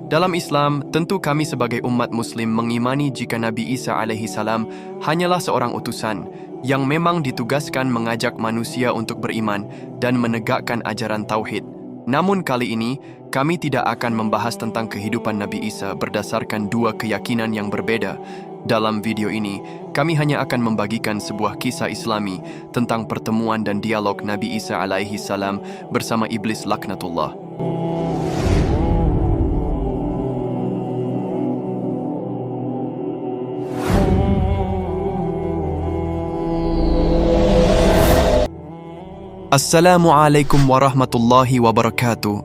Dalam Islam, tentu kami sebagai umat Muslim mengimani jika Nabi Isa alaihi salam hanyalah seorang utusan yang memang ditugaskan mengajak manusia untuk beriman dan menegakkan ajaran tauhid. Namun kali ini, kami tidak akan membahas tentang kehidupan Nabi Isa berdasarkan dua keyakinan yang berbeda. Dalam video ini, kami hanya akan membagikan sebuah kisah Islami tentang pertemuan dan dialog Nabi Isa alaihi salam bersama iblis laknatullah. Assalamualaikum warahmatullahi wabarakatuh.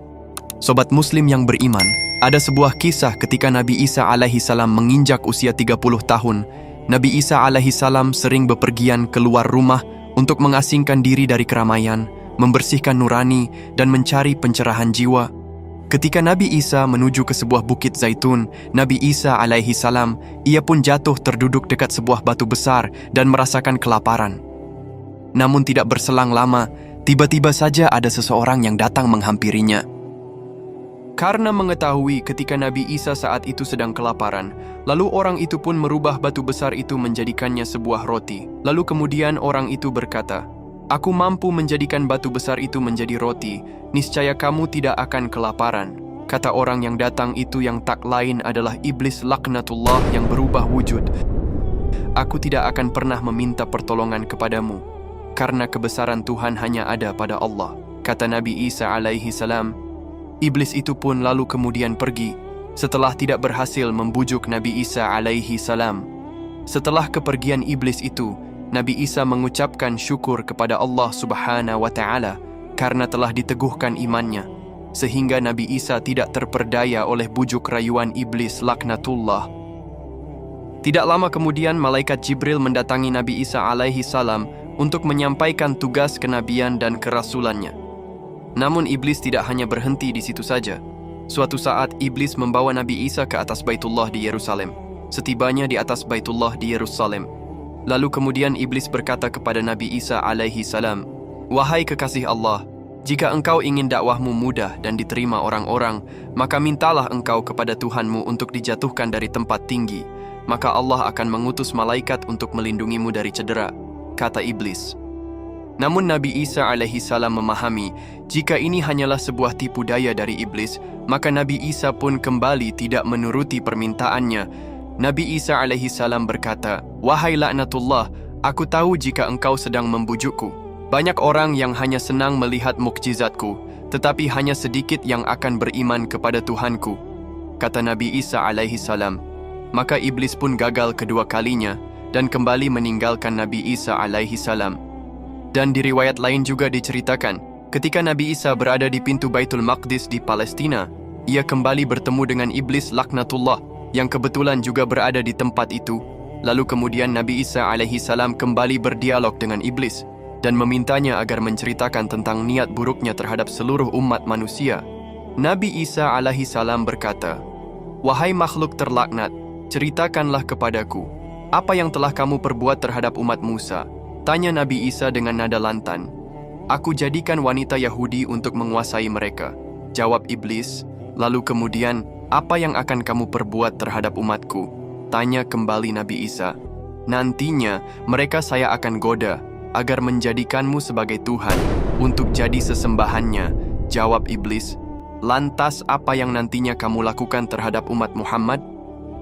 Sobat Muslim yang beriman, ada sebuah kisah ketika Nabi Isa alaihi salam menginjak usia 30 tahun. Nabi Isa alaihi salam sering bepergian keluar rumah untuk mengasingkan diri dari keramaian, membersihkan nurani, dan mencari pencerahan jiwa. Ketika Nabi Isa menuju ke sebuah bukit zaitun, Nabi Isa alaihi salam, ia pun jatuh terduduk dekat sebuah batu besar dan merasakan kelaparan. Namun tidak berselang lama, tiba-tiba saja ada seseorang yang datang menghampirinya. Karena mengetahui ketika Nabi Isa saat itu sedang kelaparan, lalu orang itu pun merubah batu besar itu menjadikannya sebuah roti. Lalu kemudian orang itu berkata, "Aku mampu menjadikan batu besar itu menjadi roti, niscaya kamu tidak akan kelaparan." Kata orang yang datang itu yang tak lain adalah iblis laknatullah yang berubah wujud. "Aku tidak akan pernah meminta pertolongan kepadamu, karena kebesaran Tuhan hanya ada pada Allah," kata Nabi Isa alaihi salam. Iblis itu pun lalu kemudian pergi, setelah tidak berhasil membujuk Nabi Isa alaihi salam. Setelah kepergian iblis itu, Nabi Isa mengucapkan syukur kepada Allah subhanahu wa ta'ala karena telah diteguhkan imannya, sehingga Nabi Isa tidak terperdaya oleh bujuk rayuan iblis laknatullah. Tidak lama kemudian, malaikat Jibril mendatangi Nabi Isa alaihi salam untuk menyampaikan tugas kenabian dan kerasulannya. Namun iblis tidak hanya berhenti di situ saja. Suatu saat iblis membawa Nabi Isa ke atas Baitullah di Yerusalem. Setibanya di atas Baitullah di Yerusalem, lalu kemudian iblis berkata kepada Nabi Isa alaihi salam, "Wahai kekasih Allah, jika engkau ingin dakwahmu mudah dan diterima orang-orang, maka mintalah engkau kepada Tuhanmu untuk dijatuhkan dari tempat tinggi, maka Allah akan mengutus malaikat untuk melindungimu dari cedera," kata iblis. Namun Nabi Isa alaihi salam memahami jika ini hanyalah sebuah tipu daya dari iblis, maka Nabi Isa pun kembali tidak menuruti permintaannya. Nabi Isa alaihi salam berkata, "Wahai laknatullah, aku tahu jika engkau sedang membujukku. Banyak orang yang hanya senang melihat mukjizatku, tetapi hanya sedikit yang akan beriman kepada Tuhanku," kata Nabi Isa alaihi salam. Maka iblis pun gagal kedua kalinya dan kembali meninggalkan Nabi Isa alaihi salam. Dan di riwayat lain juga diceritakan, ketika Nabi Isa berada di pintu Baitul Maqdis di Palestina, ia kembali bertemu dengan iblis laknatullah yang kebetulan juga berada di tempat itu. Lalu kemudian Nabi Isa alaihi salam kembali berdialog dengan iblis dan memintanya agar menceritakan tentang niat buruknya terhadap seluruh umat manusia. Nabi Isa alaihi salam berkata, "Wahai makhluk terlaknat, ceritakanlah kepadaku, apa yang telah kamu perbuat terhadap umat Musa?" Tanya Nabi Isa dengan nada lantan. "Aku jadikan wanita Yahudi untuk menguasai mereka," jawab iblis. Lalu kemudian, "Apa yang akan kamu perbuat terhadap umatku?" Tanya kembali Nabi Isa. "Nantinya mereka saya akan goda agar menjadikanmu sebagai Tuhan untuk jadi sesembahannya," jawab iblis. "Lantas apa yang nantinya kamu lakukan terhadap umat Muhammad?"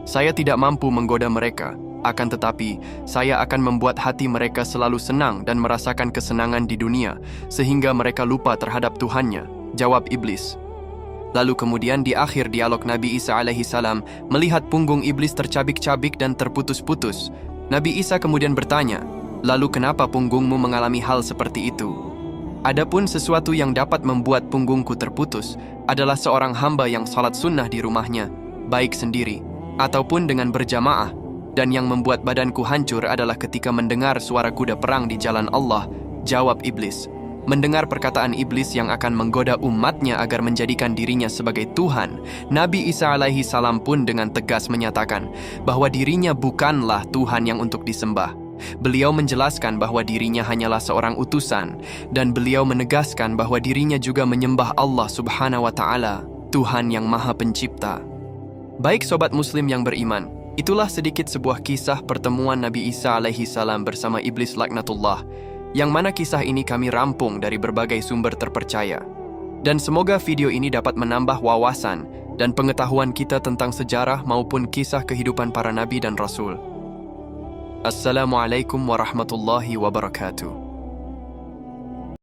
"Saya tidak mampu menggoda mereka. Akan tetapi, saya akan membuat hati mereka selalu senang dan merasakan kesenangan di dunia, sehingga mereka lupa terhadap Tuhannya," jawab iblis. Lalu kemudian di akhir dialog Nabi Isa alaihi salam melihat punggung iblis tercabik-cabik dan terputus-putus. Nabi Isa kemudian bertanya, "Lalu kenapa punggungmu mengalami hal seperti itu?" "Adapun sesuatu yang dapat membuat punggungku terputus adalah seorang hamba yang salat sunnah di rumahnya, baik sendiri ataupun dengan berjamaah. Dan yang membuat badanku hancur adalah ketika mendengar suara kuda perang di jalan Allah," jawab iblis. Mendengar perkataan iblis yang akan menggoda umatnya agar menjadikan dirinya sebagai Tuhan, Nabi Isa alaihi salam pun dengan tegas menyatakan bahwa dirinya bukanlah Tuhan yang untuk disembah. Beliau menjelaskan bahwa dirinya hanyalah seorang utusan, dan beliau menegaskan bahwa dirinya juga menyembah Allah Subhanahu wa Ta'ala, Tuhan yang Maha Pencipta. Baik sobat Muslim yang beriman, itulah sedikit sebuah kisah pertemuan Nabi Isa alaihi salam bersama iblis laknatullah, yang mana kisah ini kami rampung dari berbagai sumber terpercaya. Dan semoga video ini dapat menambah wawasan dan pengetahuan kita tentang sejarah maupun kisah kehidupan para nabi dan rasul. Assalamualaikum warahmatullahi wabarakatuh.